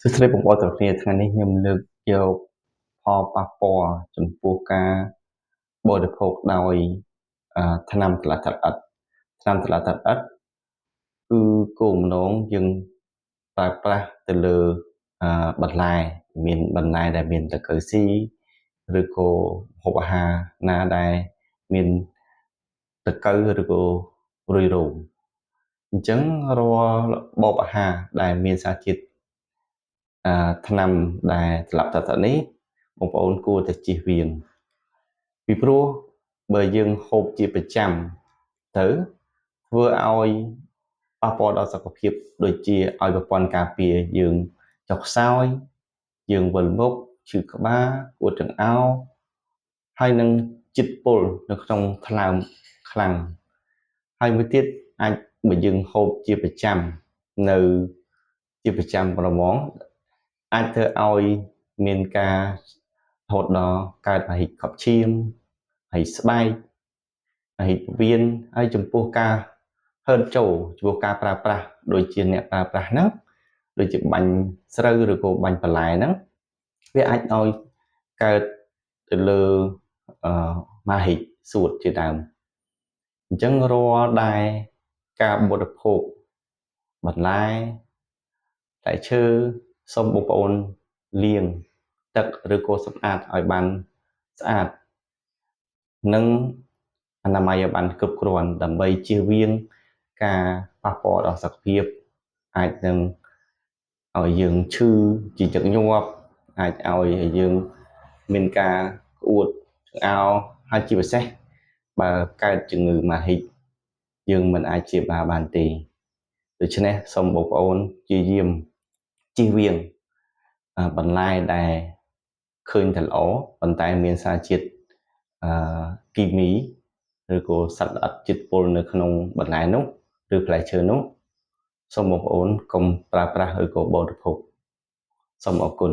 សួស្តីបងប្អូនទាំងគ្នាថ្ងៃនេះខ្ញុំលើកយកផលប៉ះពាល់ចំពោះការបរិភោគដោយថ្នាំត្រឡាចទឹកឥដ្ឋថ្នាំត្រឡាចទឹកឥដ្ឋគឺគោលបំណងយើងប្រើប្រាស់ទៅលើបន្លែមានបន្លែដែលមានតកៅស៊ីឬក៏ម្ហូបអាហារណាដែលមានតកៅឬក៏រុយរោមអញ្ចឹងរាល់របបអាហារដែលមានសារជាតិថ្នាំដែលស្លាប់ទឹកនេះបងប្អូនគួរតែជៀសវាងពីព្រោះបើយើងហូបជាប្រចាំទៅធ្វើឲ្យប៉ះពាល់ដល់សុខភាពដូចជាឲ្យប្រព័ន្ធការពារយើងចុះខ្សោយយើងវិលមុខឈឺក្បាលពូតចង្អោរហើយនឹងជាតិពុលនៅក្នុងថ្លើមខ្លាំងហើយមួយទៀតអាចបើយើងហូបជាប្រចាំនៅជាប្រចាំប្រហ្មងអាចធ្វើឲ្យមានការរហូតដល់កើតមហិខប់ឈាមហើយស្បែកហើយវៀនហើយចំពោះការហឺតចូលចំពោះការប្រើប្រាស់ដូចជាអ្នកប្រើប្រាស់ហ្នឹងដូចជាបាញ់ស្រូវឬក៏បាញ់បន្លែហ្នឹងវាអាចឲ្យកើតទៅលើមហិសួតជាដើមអញ្ចឹងរាល់ដែលការបរិភោគបន្លែតែឈើសូមបងប្អូនលាងទឹកឬក៏សម្អាតឲ្យបានស្អាតនិងអនាម័យឲ្យបានគ្រប់គ្រាន់ដើម្បីជៀសវាងការប៉ះពាល់ដល់សុខភាពអាចនឹងឲ្យយើងឈឺជាញឹកញាប់អាចឲ្យយើងមានការក្អួតចង្អោរហើយជាពិសេសបើកើតជំងឺមហិយើងមិនអាចព្យាបាលបានទេដូច្នេះសូមបងប្អូនព្យាយាមជៀសវាងបន្លែដែលឃើញតែល្អប៉ុន្តែមានសារជាតិគីមីឬក៏សត្វល្អិតជាតិពុលនៅក្នុងបន្លែនោះឬផ្លែឈើនោះសូមបងប្អូនកុំប្រើប្រាស់ឬក៏បរិភោគសូមអរគុណ